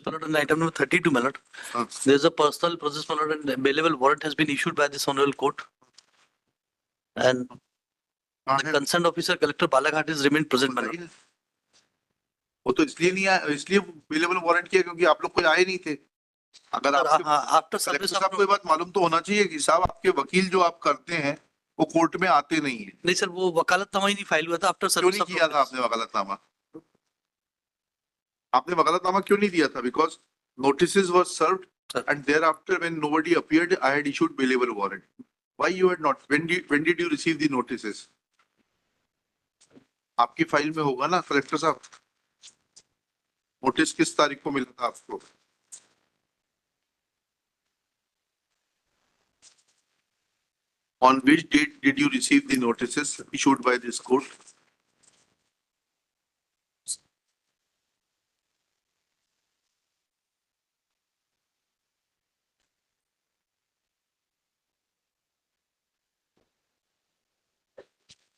On item number 32, my lord. हाँ. There is a personal process, my lord, and bailable warrant has been issued by this honorable court. And हाँ the है. concerned officer, Collector Balaghat, is remained present, my lord. बताइए. वो तो इसलिए नहीं आया, इसलिए अवेलेबल वारंट किया क्योंकि आप लोग कोई आए नहीं थे. अगर Sir, आपके after कलेक्टर service, साहब को ये बात मालूम तो होना चाहिए कि साहब आपके वकील जो आप करते हैं वो कोर्ट में आते नहीं है. नहीं सर, वो वकालतनामा ही नहीं फाइल हुआ था आफ्टर क्यों सर्विस नहीं किया था आपने वकालतनामा? आपने वकालतनामा क्यों नहीं दिया था? Because notices were served Sir. and thereafter when nobody appeared I had issued bailable warrant. Why you had not? When did you receive the notices? आपकी फाइल में होगा ना कलेक्टर साहब. नोटिस किस तारीख को मिला था आपको? On which date did you receive the notices issued by this court?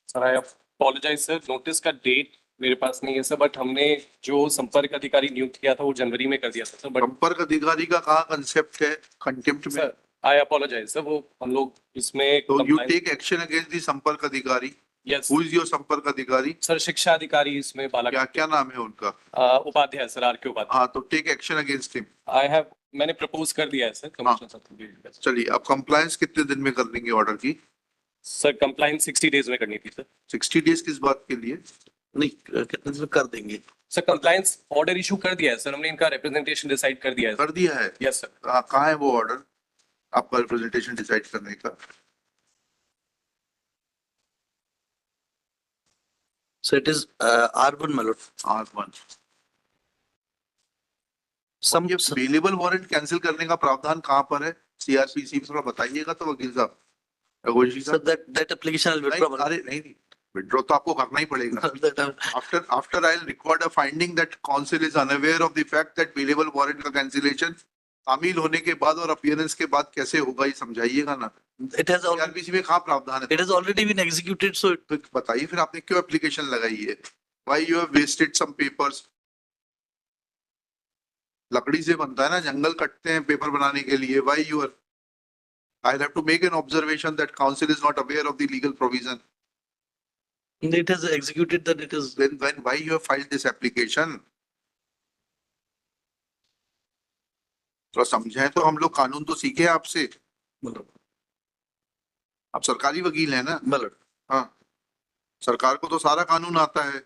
Sir I apologise sir, notice का डेट मेरे पास नहीं है सर, बट हमने जो संपर्क अधिकारी नियुक्त किया था वो जनवरी में कर दिया था सर. बट संपर्क अधिकारी का कहाँ कंसेप्ट है कंटेम्प्ट में? सर आई अपोलोजाइज सर, वो हम लोग इसमें तो you take action against the संपर्क अधिकारी. यस हु इज योर संपर्क अधिकारी? सर, शिक्षा अधिकारी इसमें क्या बालाघाट क्या नाम है उनका? उपाध्याय सर, आर के उपाध्याय. हाँ, तो take action against him. I have, मैंने प्रपोज कर दिया है सर कमिश्नर साहब. चलिए, आप कंप्लायंस कितने दिन में कर देंगे ऑर्डर की? सर कंप्लायंस 60 डेज में करनी थी सर. 60 डेज किस बात के लिए? नहीं, कितने दिन में कर देंगे? सर कंप्लायंस ऑर्डर इशू कर दिया है सर हमने, इनका रिप्रेजेंटेशन डिसाइड कर दिया है. कर दिया है? Yes sir. कहाँ है वो ऑर्डर आपका रिप्रेजेंटेशन डिसाइड करने का? So it is R1, my lord. R1. Some ये अवेलेबल वारंट कैंसिल करने का प्रावधान कहाँ पर है? सीआरपीसी में थोड़ा बताइएगा तो वकील साहब. रघुवंशी sir, साहब. that application I'll withdraw, my lord. अरे नहीं, विड्रॉ तो आपको करना ही पड़ेगा. After I'll record a finding that counsel is unaware of the fact that bailable warrant का cancellation शामिल होने के बाद और अपीयरेंस के बाद कैसे होगा ये समझाइएगा ना. It has already, सीआरपीसी में कहाँ प्रावधान है? it has already been executed, so it, तो बताइए फिर आपने क्यों एप्लीकेशन लगाई है? Why you have wasted some papers? लकड़ी से बनता है ना, जंगल कटते हैं पेपर बनाने के लिए. Why you are? I'll have to make an observation that counsel is not aware of the legal provision. it has executed that it is. Then why you have filed this application? तो समझें तो हम लोग कानून तो सीखे आपसे. मतलब, आप सरकारी वकील हैं ना? my lord. हाँ, सरकार को तो सारा कानून आता है.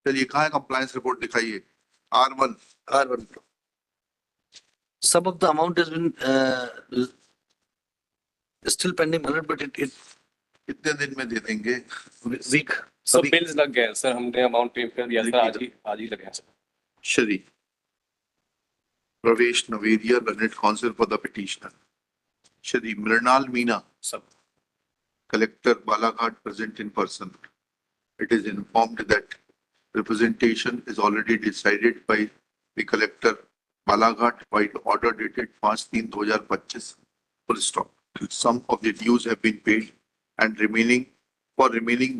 चलिए, कहाँ है कंप्लायंस रिपोर्ट दिखाइए. R1. R1. Some of the amount has been still pending, my lord, but it कितने दिन में दे देंगे? weak. सर बिल्स लग गए हैं सर, हमने अमाउंट पे कर दिया सर, आज ही लगे हैं sir. Shri Pravesh Navedia, learned counsel for the petitioner. Shri Mrinal Meena, सब Collector Balaghat, present in person. It is informed that representation is already decided by the Collector Balaghat by order dated 5/3/2025. Full stop. Some of the dues have been paid and remaining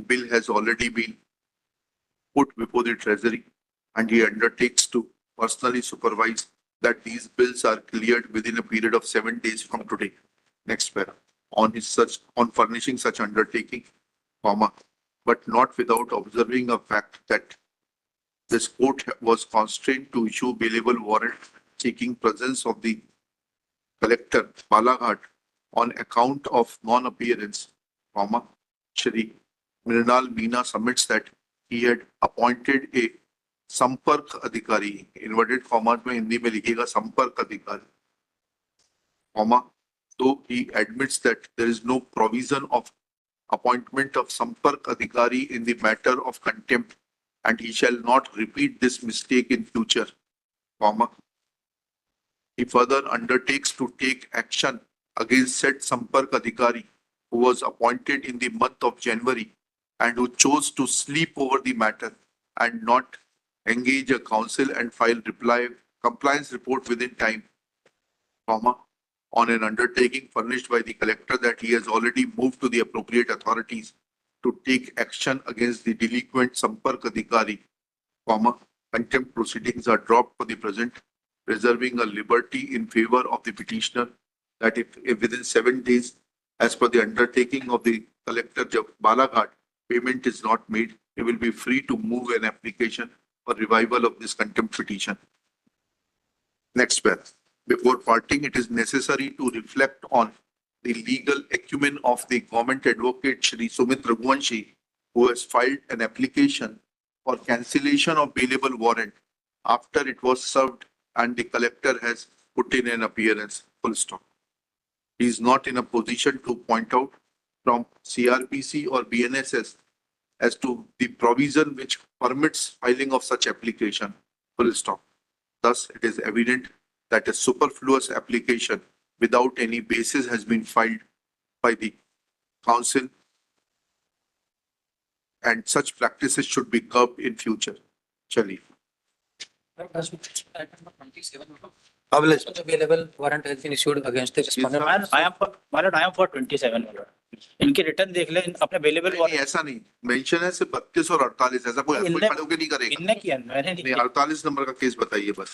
bill has already been put before the treasury, and he undertakes to personally supervise that these bills are cleared within a period of 7 days from today. Next para. On furnishing such undertaking, comma, but not without observing a fact that this court was constrained to issue bailable warrant seeking presence of the collector Balaghat on account of non-appearance, comma, Shri Mrinal Meena submits that he had appointed a संपर्क अधिकारी, inverted comma में हिंदी में लिखिएगा संपर्क अधिकारी, comma, तो he admits that there is no provision of appointment of संपर्क अधिकारी in the matter of contempt and he shall not repeat this mistake in future, comma. He further undertakes to take action against said संपर्क अधिकारी who was appointed in the month of January and who chose to sleep over the matter and not engage a counsel and file compliance report within time, comma, on an undertaking furnished by the collector that he has already moved to the appropriate authorities to take action against the delinquent Sampark Adhikari comma, contempt proceedings are dropped for the present, reserving a liberty in favor of the petitioner that if within 7 days, as per the undertaking of the collector Balaghat, payment is not made, he will be free to move an application for revival of this contempt petition. Next path. Before parting, it is necessary to reflect on the legal acumen of the government advocate Shri Sumit Raghuvanshi, who has filed an application for cancellation of bailable warrant after it was served and the collector has put in an appearance. Full stop. He is not in a position to point out from CRPC or BNSS as to the provision which permits filing of such application. Full stop. Thus, it is evident that a superfluous application without any basis has been filed by the council, and such practices should be curbed in future. Chali. Obvious. Available warrant has been issued against the respondent. I am for 27 इनके return देख ले अपने available नहीं, ऐसा नहीं mention है सिर्फ 32 और 48, ऐसा कोई इनने- खड़े होकर नहीं करेगा। इनने किया मैंने नहीं नहीं, किया। 48 नंबर का केस बताइए बस।